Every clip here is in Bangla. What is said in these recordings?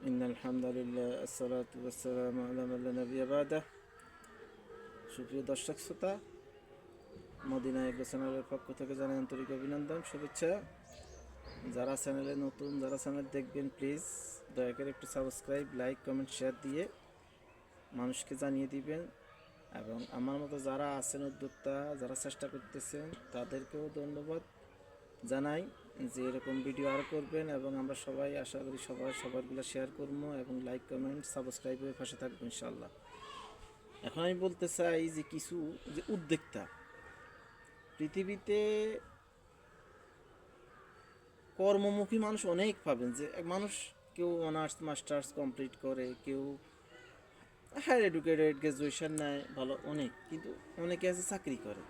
ইন্নাল হামদুলিল্লাহ আসসালাতু ওয়াসসালামু আলা মান লা নাবিয়্যা বা'দা। সুপ্রিয় দর্শক শ্রোতা, মদিনা এগ্রো চ্যানেলের পক্ষ থেকে জানাই আন্তরিক অভিনন্দন, শুভেচ্ছা। যারা চ্যানেলে নতুন, যারা চ্যানেল দেখবেন, প্লিজ দয়া করে একটু সাবস্ক্রাইব, লাইক, কমেন্ট, শেয়ার দিয়ে মানুষকে জানিয়ে দিবেন। এবং আমার মতো যারা আছেন উদ্যোক্তা, যারা চেষ্টা করতেছেন, তাদেরকেও ধন্যবাদ জানাই যে এরকম ভিডিও আরও করবেন। এবং আমরা সবাই আশা করি সবারগুলো শেয়ার করবো এবং লাইক, কমেন্ট, সাবস্ক্রাইবের পাশে থাকবো ইনশাল্লাহ। এখন আমি বলতে চাই যে কিছু যে উদ্যোক্তা পৃথিবীতে কর্মমুখী মানুষ অনেক পাবেন। যে এক মানুষ কেউ অনার্স মাস্টার্স কমপ্লিট করে, কেউ হায়ার এডুকেটেড গ্র্যাজুয়েশন নেয়, ভালো অনেক, কিন্তু অনেকে আছে চাকরি করে।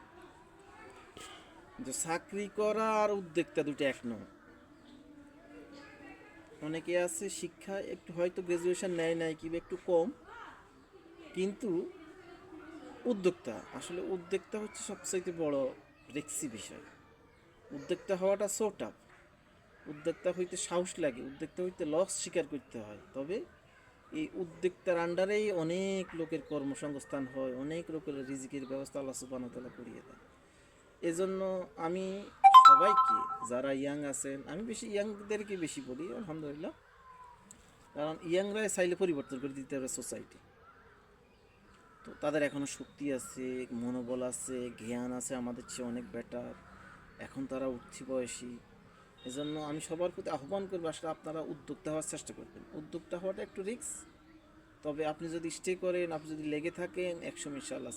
যে চাকরি করা আর উদ্যোক্তা দুটো এক নয়। অনেকে আছে শিক্ষা একটু হয়তো গ্র্যাজুয়েশন নেয় কিংবা একটু কম, কিন্তু উদ্যোক্তা আসলে উদ্যোক্তা হচ্ছে সবচাইতে বড় রিস্কি বিষয়। উদ্যোক্তা হওয়াটা সো টাফ। উদ্যোক্তা হইতে সাহস লাগে, উদ্যোক্তা হইতে লস স্বীকার করতে হয়। তবে এই উদ্যোক্তার আন্ডারেই অনেক লোকের কর্মসংস্থান হয়, অনেক লোকের রিজিকের ব্যবস্থা আল্লাহ সুবহানাহু ওয়া তাআলা করিয়ে দেয়। এজন্য আমি সবাইকে, যারা ইয়াং আছেন, আমি বেশি ইয়াংদেরকে বেশি বলি আলহামদুলিল্লাহ, কারণ ইয়াংরাই চাইলে পরিবর্তন করে দিতে হবে সোসাইটি। তো তাদের এখনও শক্তি আছে, মনোবল আছে, জ্ঞান আছে, আমাদের চেয়ে অনেক বেটার। এখন তারা উঠতি বয়সী। এজন্য আমি সবার প্রতি আহ্বান করবো, আসলে আপনারা উদ্যোক্তা হওয়ার চেষ্টা করবেন। উদ্যোক্তা হওয়াটা একটু রিস্ক, তবে আপনি যদি স্টে করেন, আপনি যদি লেগে থাকেন, একসময় ইনশাআল্লাহ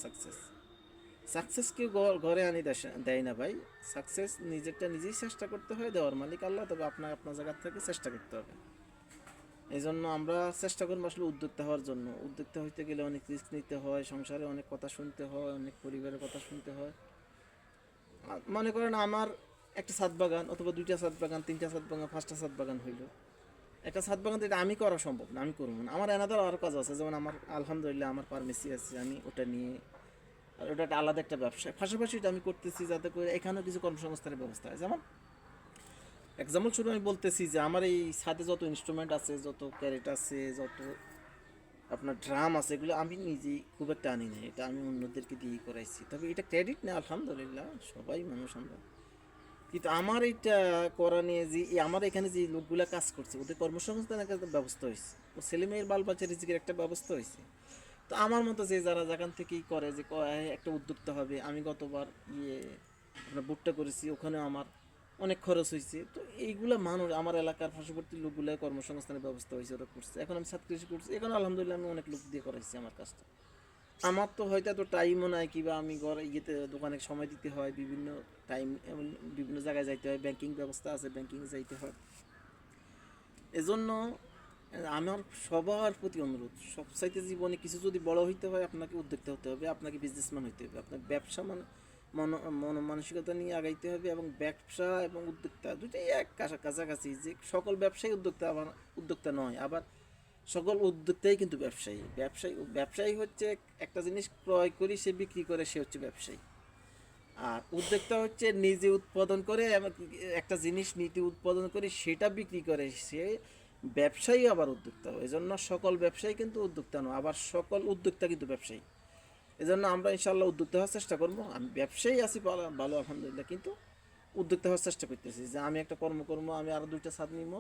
সাকসেস কেউ ঘরে আনি দেয় না ভাই। সাকসেস নিজেরটা নিজেই চেষ্টা করতে হয়, দেওয়ার মালিক আল্লাহ। তবে আপনার জায়গা থেকে চেষ্টা করতে হবে। এই জন্য আমরা চেষ্টা করবো আসলে উদ্যোক্তা হওয়ার জন্য। উদ্যোক্তা হইতে গেলে অনেক রিস্ক নিতে হয়, সংসারে অনেক কথা শুনতে হয়, অনেক পরিবারের কথা শুনতে হয়। মনে করেন আমার একটা ছাদ বাগান, অথবা দুইটা ছাদ বাগান, তিনটা ছাদ বাগান, পাঁচটা ছাদ বাগান হইল। একটা ছাদ বাগান এটা আমি করা সম্ভব না, আমি করবো না। আমার এনাদার আরও কাজ আছে, যেমন আমার আলহামদুলিল্লাহ আমার ফার্মেসি আছে, আমি ওটা নিয়ে, আর ওটা একটা আলাদা একটা ব্যবসা। পাশাপাশি এটা আমি করতেছি যাতে করে এখানেও কিছু কর্মসংস্থানের ব্যবস্থা হয়। যেমন এক্সাম্পল শুরু আমি বলতেছি যে আমার এই ছাদে যত ইনস্ট্রুমেন্ট আছে, যত ক্যারেট আছে, যত আপনার ড্রাম আছে, এগুলো আমি নিজেই খুব একটা আনি না, এটা আমি অন্যদেরকে দিয়ে করাইছি। তবে এটা ক্রেডিট না, আলহামদুলিল্লাহ সবাই মানুষ আমরা। কিন্তু আমার এটা করা নিয়ে যে আমার এখানে যে লোকগুলো কাজ করছে, ওদের কর্মসংস্থানের একটা ব্যবস্থা হয়েছে, ও ছেলেমেয়ের বাল বাচ্চা রিজিকের একটা ব্যবস্থা হয়েছে। তো আমার মতো যে যারা যেখান থেকেই করে যে একটা উদ্যোক্তা হবে। আমি গতবার আপনার ভুট্টা করেছি, ওখানে আমার অনেক খরচ হয়েছে। তো এইগুলো মানুষ আমার এলাকার পার্শ্ববর্তী লোকগুলো কর্মসংস্থানের ব্যবস্থা হয়েছে, ওরা করছে। এখন আমি ছাদ কৃষি করছি, এখন আলহামদুলিল্লাহ আমি অনেক লোক দিয়ে করাইছি আমার কাজটা। আমার তো হয়তো এত টাইমও নাই, কিংবা আমি ঘরে দোকানে সময় দিতে হয়, বিভিন্ন টাইম বিভিন্ন জায়গায় যাইতে হয়, ব্যাংকিং ব্যবস্থা আছে, ব্যাংকিংয়ে যাইতে হয়। এজন্য আমার সবার প্রতি অনুরোধ, সবচাইতে জীবনে কিছু যদি বড় হইতে হয়, আপনাকে উদ্যোক্তা হতে হবে, আপনাকে বিজনেসম্যান হইতে হবে। আপনার ব্যবসা মানসিকতা নিয়ে আগাইতে হবে। এবং ব্যবসা এবং উদ্যোক্তা দুটোই এক কাছাকাছি। যে সকল ব্যবসায়ী উদ্যোক্তা নয়, আবার সকল উদ্যোক্তাই কিন্তু ব্যবসায়ী হচ্ছে একটা জিনিস ক্রয় করি, সে বিক্রি করে, সে হচ্ছে ব্যবসায়ী। আর উদ্যোক্তা হচ্ছে নিজে উৎপাদন করে একটা জিনিস নিজে উৎপাদন করে সেটা বিক্রি করে, সে ব্যবসায়ী আবার উদ্যোক্তা। এই জন্য সকল ব্যবসায়ী কিন্তু উদ্যোক্তা নয়, আবার সকল উদ্যোক্তা কিন্তু ব্যবসায়ী। এই জন্য আমরা ইনশাআল্লাহ উদ্যোক্তা হওয়ার চেষ্টা করবো। আমি ব্যবসায়ী আছি ভালো আলহামদুলিল্লাহ, কিন্তু উদ্যোক্তা হওয়ার চেষ্টা করতেছি যে আমি একটা আমি আরও দুইটা ছাদ নিব,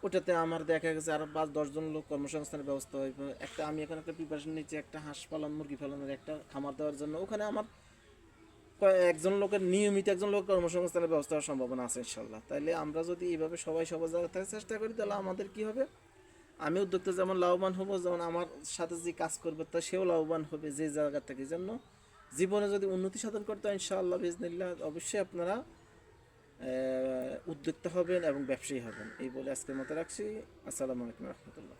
ওটাতে আমার দেখা গেছে আরও 5-10 জন লোক কর্মসংস্থানের ব্যবস্থা হইবে। আমি এখন একটা প্রিপারেশন নিচ্ছি একটা হাঁস পালন, মুরগি পালনের একটা খামার দেওয়ার জন্য। ওখানে আমার নিয়মিত একজন লোক কর্মসংস্থানের ব্যবস্থা হওয়ার সম্ভাবনা আছে ইনশাল্লাহ। তাইলে আমরা যদি এইভাবে সবাই সবার জায়গা থেকে চেষ্টা করি, তাহলে আমাদের কি হবে, আমি উদ্যোক্তা যেমন লাভবান হবো, যেমন আমার সাথে যে কাজ করবে তা সেও লাভবান হবে যে জায়গা থেকে। জন্য জীবনে যদি উন্নতি সাধন করতে হয় ইনশাআল্লাহ বিজনিল্লাহ, অবশ্যই আপনারা উদ্যোক্তা হবেন এবং ব্যবসায়ী হবেন। এই বলে আজকের মতো রাখছি। আসসালামু আলাইকুম রহমতুল্লাহ।